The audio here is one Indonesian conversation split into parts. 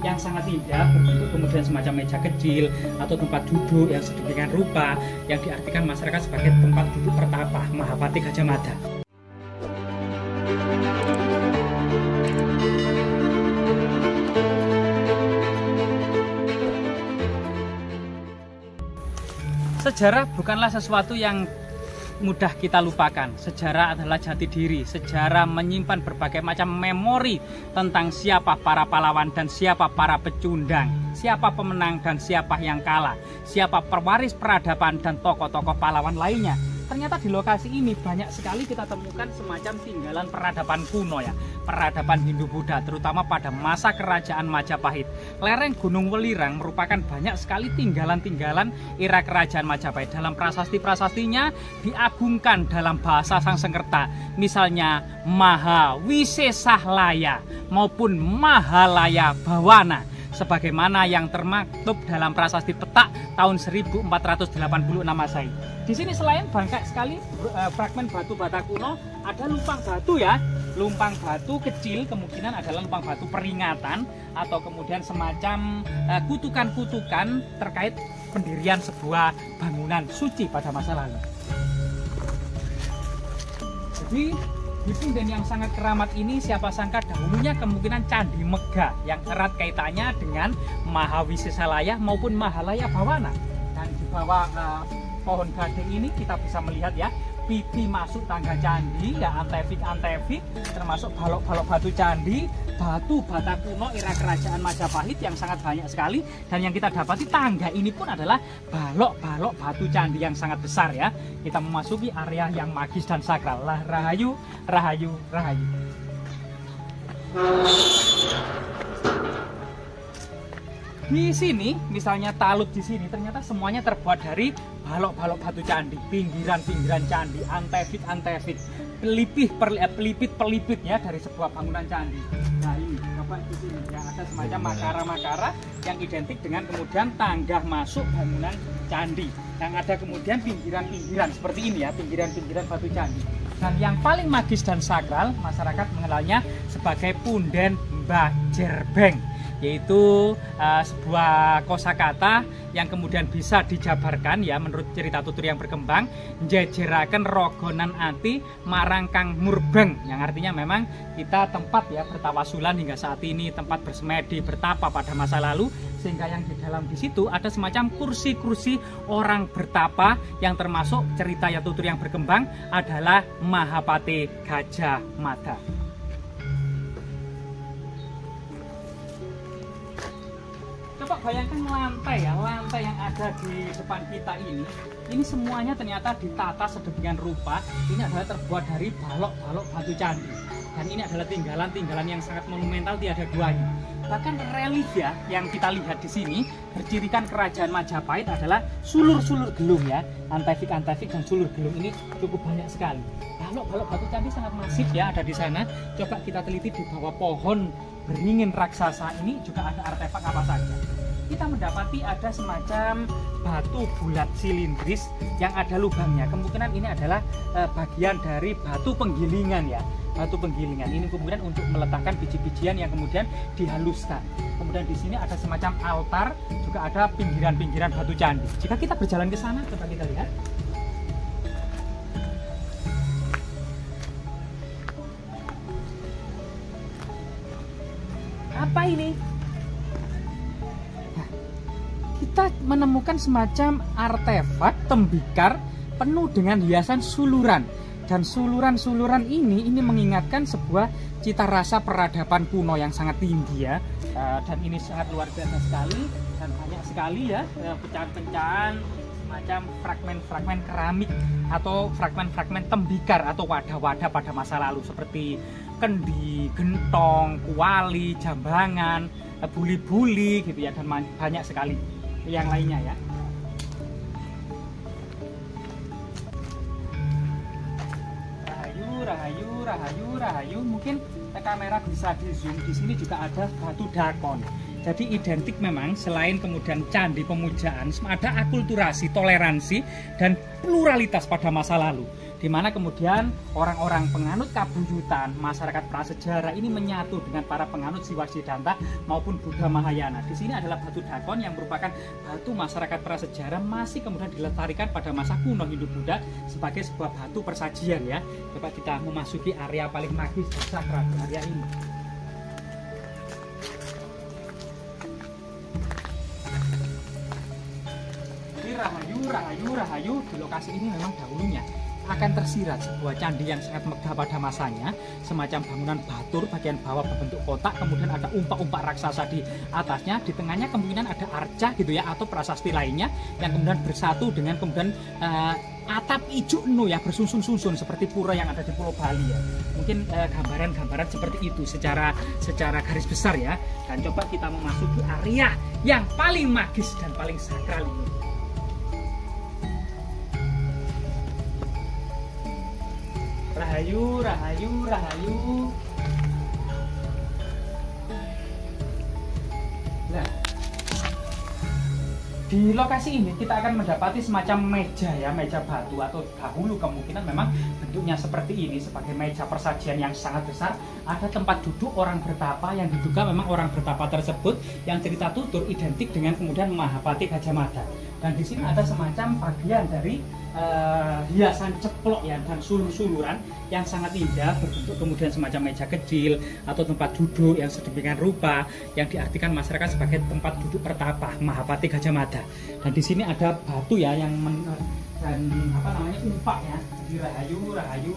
yang sangat indah berbentuk kemudian semacam meja kecil atau tempat duduk yang sedemikian rupa yang diartikan masyarakat sebagai tempat duduk pertapa Mahapati Gajah Mada. Sejarah bukanlah sesuatu yang mudah kita lupakan. Sejarah adalah jati diri. Sejarah menyimpan berbagai macam memori tentang siapa para pahlawan dan siapa para pecundang, siapa pemenang dan siapa yang kalah, siapa pewaris peradaban dan tokoh-tokoh pahlawan lainnya. Ternyata di lokasi ini banyak sekali kita temukan semacam tinggalan peradaban kuno ya, peradaban Hindu-Buddha, terutama pada masa kerajaan Majapahit. Lereng Gunung Welirang merupakan banyak sekali tinggalan-tinggalan era kerajaan Majapahit. Dalam prasasti-prasastinya diagungkan dalam bahasa Sanskerta, misalnya Mahawisesahlaya maupun Mahalaya Bawana, sebagaimana yang termaktub dalam prasasti Petak tahun 1486 Masehi. Di sini selain banyak sekali fragmen batu bata kuno, ada lumpang batu ya, lumpang batu kecil, kemungkinan adalah lumpang batu peringatan atau kemudian semacam kutukan-kutukan terkait pendirian sebuah bangunan suci pada masa lalu. Jadi di punden yang sangat keramat ini, siapa sangka dahulunya kemungkinan Candi Megah yang erat kaitannya dengan Mahawisesahlaya maupun Mahalaya Bawana. Dan di bawah pohon gading ini kita bisa melihat ya, pipi masuk tangga candi ya, antefik termasuk balok-balok batu candi, batu bata kuno era kerajaan Majapahit yang sangat banyak sekali. Dan yang kita dapati tangga ini pun adalah balok-balok batu candi yang sangat besar ya. Kita memasuki area yang magis dan sakral. Lah rahayu, rahayu, rahayu. Di sini, misalnya talut di sini, ternyata semuanya terbuat dari balok-balok batu candi, pinggiran-pinggiran candi, antefik, pelipit ya dari sebuah bangunan candi. Nah ini, coba di sini yang ada semacam makara-makara yang identik dengan kemudian tangga masuk bangunan candi. Yang ada kemudian pinggiran-pinggiran seperti ini ya, pinggiran-pinggiran batu candi. Dan yang paling magis dan sakral, masyarakat mengenalnya sebagai punden Mbah Jerbeng, yaitu sebuah kosakata yang kemudian bisa dijabarkan ya menurut cerita tutur yang berkembang, njejeraken rogonan ati marang kang murbeng, yang artinya memang kita tempat ya bertawasulan hingga saat ini, tempat bersemedi bertapa pada masa lalu, sehingga yang di dalam di situ ada semacam kursi-kursi orang bertapa yang termasuk cerita ya tutur yang berkembang adalah Mahapati Gajah Mada. Coba bayangkan lantai ya, lantai yang ada di depan kita ini semuanya ternyata ditata sedemikian rupa. Ini adalah terbuat dari balok-balok batu candi. Dan ini adalah tinggalan-tinggalan yang sangat monumental, tiada duanya. Bahkan relief ya yang kita lihat di sini bercirikan kerajaan Majapahit adalah sulur-sulur gelung ya, antefik dan sulur gelung ini cukup banyak sekali. Balok-balok batu candi sangat masif ya ada di sana. Coba kita teliti di bawah pohon beringin raksasa ini juga ada artefak apa saja. Kita mendapati ada semacam batu bulat silindris yang ada lubangnya. Kemungkinan ini adalah bagian dari batu penggilingan ya. Batu penggilingan ini kemudian untuk meletakkan biji-bijian yang kemudian dihaluskan. Kemudian di sini ada semacam altar, juga ada pinggiran-pinggiran batu candi. Jika kita berjalan ke sana, coba kita lihat. Apa ini? Nah, kita menemukan semacam artefak tembikar penuh dengan hiasan suluran. Dan suluran-suluran ini mengingatkan sebuah cita rasa peradaban kuno yang sangat tinggi ya. Dan ini sangat luar biasa sekali dan banyak sekali ya pecahan-pecahan semacam fragmen-fragmen keramik atau fragmen-fragmen tembikar atau wadah-wadah pada masa lalu seperti kendi, gentong, kuali, jambangan, buli-buli gitu ya, dan banyak sekali yang lainnya ya. Rahayu. Mungkin kamera bisa di zoom. Di sini juga ada batu dakon. Jadi identik memang, selain kemudian candi pemujaan, ada akulturasi, toleransi dan pluralitas pada masa lalu. di mana kemudian orang-orang penganut kabuyutan, masyarakat prasejarah ini menyatu dengan para penganut Siwa Siddhanta maupun Buddha Mahayana. Di sini adalah batu dakon yang merupakan batu masyarakat prasejarah, masih kemudian dilestarikan pada masa kuno Hindu-Buddha sebagai sebuah batu persajian ya. Coba kita memasuki area paling magis dan sakral di area ini. Rahayu, di lokasi ini memang dahulunya akan tersirat sebuah candi yang sangat megah pada masanya, semacam bangunan batur bagian bawah berbentuk kotak, kemudian ada umpak-umpak raksasa di atasnya, di tengahnya kemungkinan ada arca gitu ya, atau prasasti lainnya yang kemudian bersatu dengan kemudian atap ijuk no ya, bersusun-susun seperti pura yang ada di Pulau Bali ya. Mungkin gambaran-gambaran seperti itu secara garis besar ya. Dan coba kita memasuki area yang paling magis dan paling sakral ini. Rahayu. Nah, di lokasi ini kita akan mendapati semacam meja ya, meja batu, atau dahulu kemungkinan memang bentuknya seperti ini sebagai meja persajian yang sangat besar. Ada tempat duduk orang bertapa yang diduga memang orang bertapa tersebut yang cerita tutur identik dengan kemudian Mahapati Gajah Mada. Dan di sini ada semacam bagian dari hiasan ceplok ya dan sulur-suluran yang sangat indah, berbentuk kemudian semacam meja kecil atau tempat duduk yang sedemikian rupa yang diartikan masyarakat sebagai tempat duduk pertapa Mahapati Gajah Mada. Dan di sini ada batu ya yang dan umpak ya. Jadi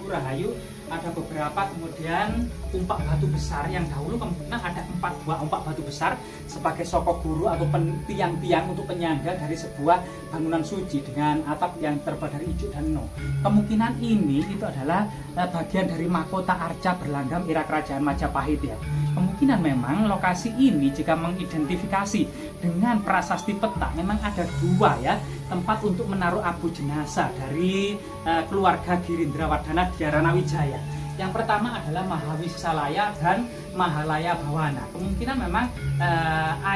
rahayu ada beberapa kemudian umpak batu besar yang dahulu kemungkinan ada 4 buah umpak batu besar sebagai sokok guru atau tiang-tiang untuk penyangga dari sebuah bangunan suci dengan atap yang terbuat dari ijuk dan no. Kemungkinan ini itu adalah bagian dari mahkota arca berlanggam era kerajaan Majapahit ya. Kemungkinan memang lokasi ini jika mengidentifikasi dengan prasasti peta memang ada 2 ya tempat untuk menaruh abu jenazah dari keluarga Girindrawardhana Dhyarana Wijaya. Yang pertama adalah Mahawisalaya dan Mahalaya Bawana. Kemungkinan memang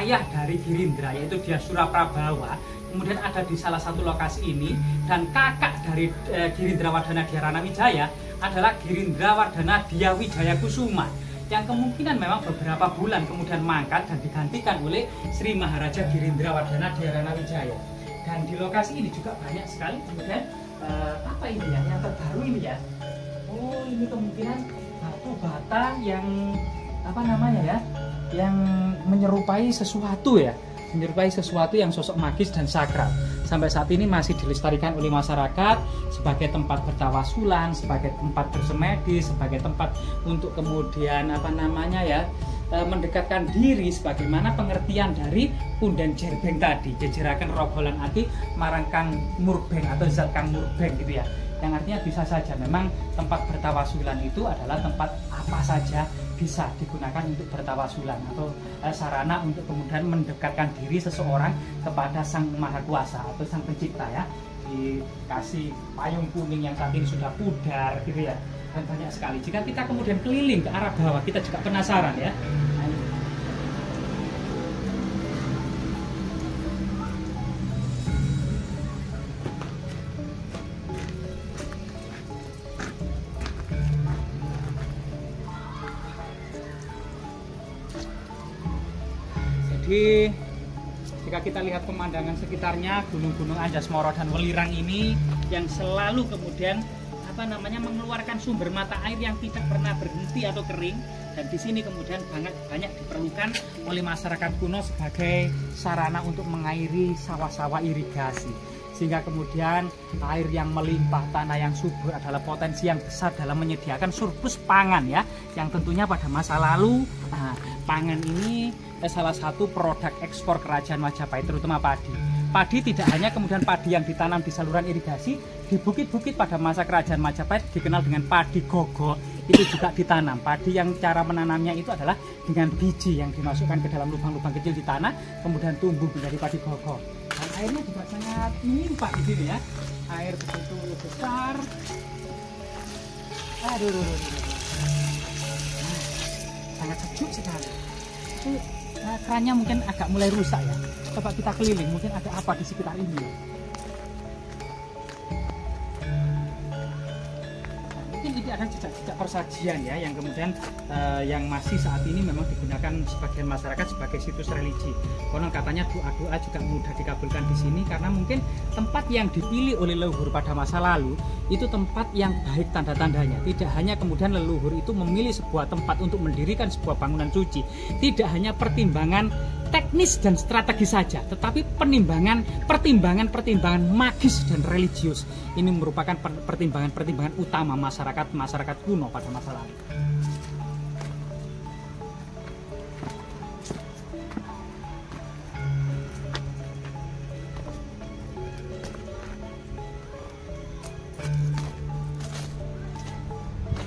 ayah dari Girindra yaitu Dyasura Prabawa kemudian ada di salah satu lokasi ini, dan kakak dari Girindrawardhana Dhyarana Wijaya adalah Girindrawardhana Dya Wijaya Kusuma yang kemungkinan memang beberapa bulan kemudian mangkat dan digantikan oleh Sri Maharaja Girindrawardhana Dhyarana Wijaya. Dan di lokasi ini juga banyak sekali kemudian apa ini ya yang terbaru ini ya. Oh, ini kemungkinan batu bata yang apa namanya ya, yang menyerupai sesuatu ya, menyerupai sesuatu yang sosok magis dan sakral. Sampai saat ini masih dilestarikan oleh masyarakat sebagai tempat bertawasulan, sebagai tempat bersemedi, sebagai tempat untuk kemudian apa namanya ya, mendekatkan diri sebagaimana pengertian dari Punden Jerbeng tadi, jejerakan rogolan ati marangkang murbeng atau zat kang murbeng gitu ya. Yang artinya bisa saja memang tempat bertawasulan itu adalah tempat apa saja bisa digunakan untuk bertawasulan atau sarana untuk kemudian mendekatkan diri seseorang kepada Sang Maha Kuasa atau Sang Pencipta ya. Dikasih payung kuning yang saat ini sudah pudar gitu ya. Dan banyak sekali. Jika kita kemudian keliling ke arah bawah, kita juga penasaran ya. Jadi jika kita lihat pemandangan sekitarnya, gunung-gunung Anjasmara dan Welirang ini yang selalu kemudian apa namanya mengeluarkan sumber mata air yang tidak pernah berhenti atau kering, dan di sini kemudian banyak diperlukan oleh masyarakat kuno sebagai sarana untuk mengairi sawah-sawah irigasi, sehingga kemudian air yang melimpah, tanah yang subur adalah potensi yang besar dalam menyediakan surplus pangan ya, yang tentunya pada masa lalu pangan ini salah satu produk ekspor kerajaan Majapahit, terutama padi. Padi tidak hanya kemudian padi yang ditanam di saluran irigasi, di bukit-bukit pada masa kerajaan Majapahit dikenal dengan padi gogo, itu juga ditanam. Padi yang cara menanamnya itu adalah dengan biji yang dimasukkan ke dalam lubang-lubang kecil di tanah, kemudian tumbuh menjadi padi gogo. Dan airnya juga sangat melimpah di sini ya, air begitu besar. Sangat sejuk sekali. Kerannya mungkin agak mulai rusak ya. Coba kita keliling, mungkin ada apa di sekitar ini. ada jejak-jejak persajian ya, yang kemudian yang masih saat ini memang digunakan sebagian masyarakat sebagai situs religi. Konon katanya doa-doa juga mudah dikabulkan di sini karena mungkin tempat yang dipilih oleh leluhur pada masa lalu itu tempat yang baik tanda-tandanya. Tidak hanya kemudian leluhur itu memilih sebuah tempat untuk mendirikan sebuah bangunan suci, tidak hanya pertimbangan teknis dan strategis saja, tetapi pertimbangan magis dan religius. Ini merupakan pertimbangan utama masyarakat kuno pada masa lalu.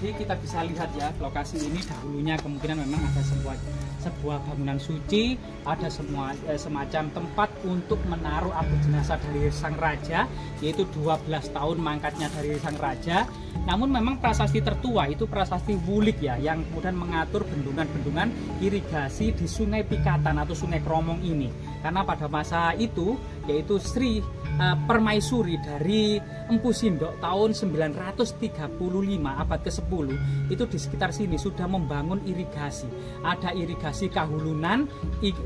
Jadi kita bisa lihat ya, lokasi ini dahulunya kemungkinan memang ada sebuah bangunan suci, ada semacam tempat untuk menaruh abu jenazah dari sang raja, yaitu 12 tahun mangkatnya dari sang raja. Namun memang prasasti tertua itu prasasti Wulik ya, yang kemudian mengatur bendungan-bendungan irigasi di Sungai Pikatan atau Sungai Kromong ini. Karena pada masa itu, yaitu Sri Permaisuri dari Empu Sindok tahun 935 abad ke-10 itu di sekitar sini sudah membangun irigasi. Ada irigasi Kahulunan,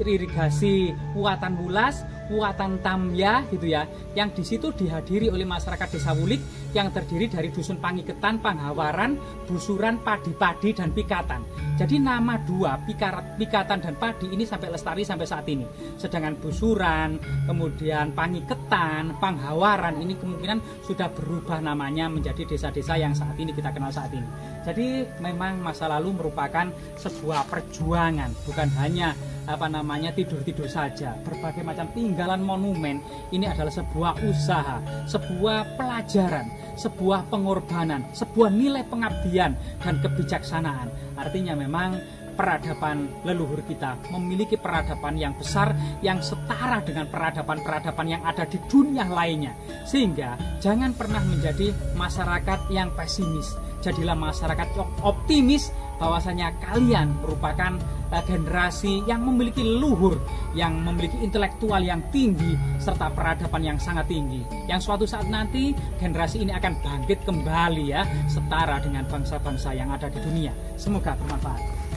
irigasi Wuatan Wulas, Wuatan Tamya gitu ya, yang di situ dihadiri oleh masyarakat Desa Wulik yang terdiri dari dusun Pangiketan, Panghawaran, Busuran, Padi-Padi dan Pikatan. Jadi nama dua Pikatan dan Padi ini sampai lestari sampai saat ini. Sedangkan Busuran, kemudian Pangiketan, Panghawaran ini kemungkinan sudah berubah namanya menjadi desa-desa yang saat ini kita kenal saat ini. Jadi memang masa lalu merupakan sebuah perjuangan, bukan hanya tidur-tidur saja. Berbagai macam tinggalan monumen ini adalah sebuah usaha, sebuah pelajaran, sebuah pengorbanan, sebuah nilai pengabdian dan kebijaksanaan. Artinya memang peradaban leluhur kita memiliki peradaban yang besar, yang setara dengan peradaban-peradaban yang ada di dunia lainnya. Sehingga jangan pernah menjadi masyarakat yang pesimis. Jadilah masyarakat optimis bahwasanya kalian merupakan generasi yang memiliki leluhur, yang memiliki intelektual yang tinggi, serta peradaban yang sangat tinggi. Yang suatu saat nanti generasi ini akan bangkit kembali ya, setara dengan bangsa-bangsa yang ada di dunia. Semoga bermanfaat.